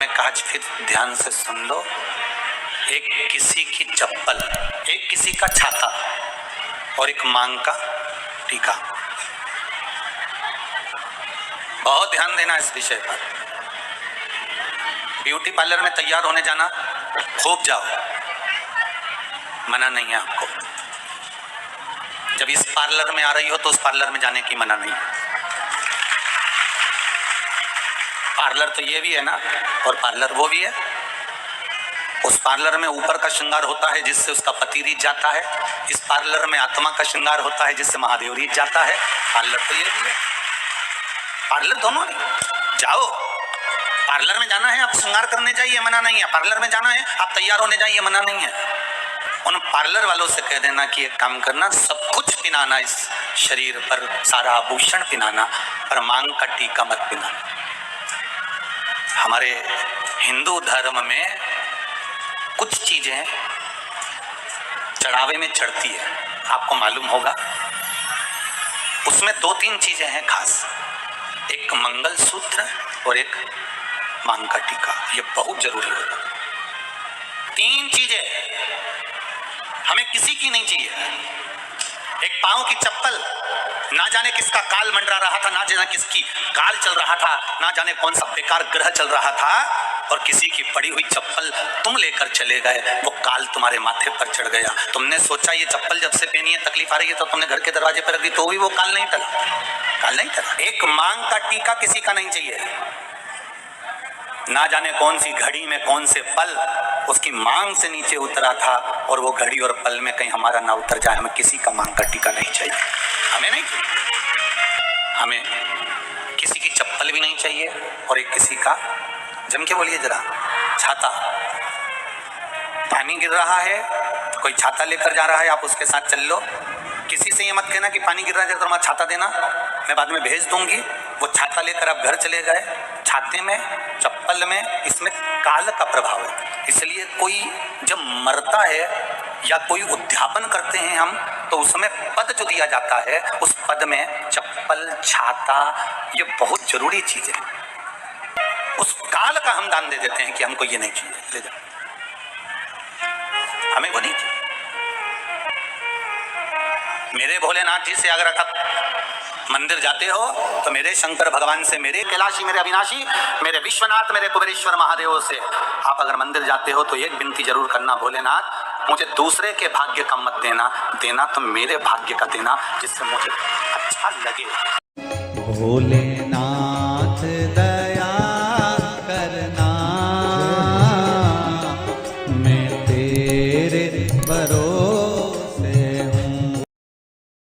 मैं आज फिर ध्यान से सुन लो। एक किसी की चप्पल, एक किसी का छाता और एक मांग का टीका। बहुत ध्यान देना इस विषय पर। ब्यूटी पार्लर में तैयार होने जाना, खूब जाओ, मना नहीं है आपको। जब इस पार्लर में आ रही हो तो उस पार्लर में जाने की मना नहीं है। पार्लर तो ये भी है ना, और पार्लर वो भी है। उस पार्लर में ऊपर का श्रृंगार होता है जिससे उसका पति रीझ जाता है। इस पार्लर में आत्मा का श्रृंगार होता है जिससे महादेव रीझ जाता है। पार्लर तो ये भी है, पार्लर दोनों नहीं। जाओ, पार्लर में जाना है आप श्रृंगार करने जाइए, मना नहीं है। पार्लर में जाना है आप तैयार होने जाइए, मना नहीं है। उन पार्लर वालों से कह देना कि एक काम करना, सब कुछ पिनाना, इस शरीर पर सारा आभूषण पिनाना, पर मांग का टीका मत पिनाना। हमारे हिंदू धर्म में कुछ चीजें चढ़ावे में चढ़ती है, आपको मालूम होगा। उसमें दो तीन चीजें हैं खास, एक मंगल सूत्र और एक मांग का टीका। ये बहुत जरूरी होता है। तीन चीजें हमें किसी की नहीं चाहिए। एक पांव की चप्पल, ना जाने किसका काल मंडरा रहा था, ना जाने किसकी काल चल रहा था, ना जाने कौन सा बेकार ग्रह चल रहा था, और किसी की पड़ी हुई चप्पल तुम लेकर चले गए। वो काल तुम्हारे माथे पर चढ़ गया। तुमने सोचा ये चप्पल जब से पहनी है तकलीफ आ रही है, तो तुमने घर के दरवाजे पर रख दी, तो भी वो काल नहीं टला, काल नहीं टला। एक मांग का टीका किसी का नहीं चाहिए। ना जाने कौन सी घड़ी में कौन से पल उसकी मांग से नीचे उतरा था, और वो घड़ी और पल में कहीं हमारा ना उतर जाए। हमें किसी का मांग का टीका नहीं चाहिए, हमें नहीं चाहिए। हमें किसी की चप्पल भी नहीं चाहिए, और एक किसी का, जम के बोलिए जरा, छाता। पानी गिर रहा है, कोई छाता लेकर जा रहा है, आप उसके साथ चल लो। किसी से ये मत कहना कि पानी गिर रहा है तो मैं छाता देना, मैं बाद में भेज दूंगी। वो छाता लेकर आप घर चले गए। छाते में, चप्पल में, इसमें काल का प्रभाव है। इसलिए कोई जब मरता है या कोई उद्यापन करते हैं हम, तो उसमें पद जो दिया जाता है, उस पद में चप्पल, छाता, ये बहुत जरूरी चीज है। उस काल का हम दान दे देते हैं कि हमको ये नहीं चाहिए, ले जाओ, हमें वो नहीं चाहिए। मेरे भोलेनाथ जी से अगर आप मंदिर जाते हो तो मेरे शंकर भगवान से, मेरे कैलाशी, मेरे अविनाशी, मेरे विश्वनाथ, मेरे कुबेरेश्वर महादेव से आप अगर मंदिर जाते हो तो एक विनती जरूर करना, भोलेनाथ मुझे दूसरे के भाग्य का मत देना, देना तो मेरे भाग्य का देना, जिससे मुझे अच्छा लगे। भोलेनाथ दया करना, मैं तेरे भरोसे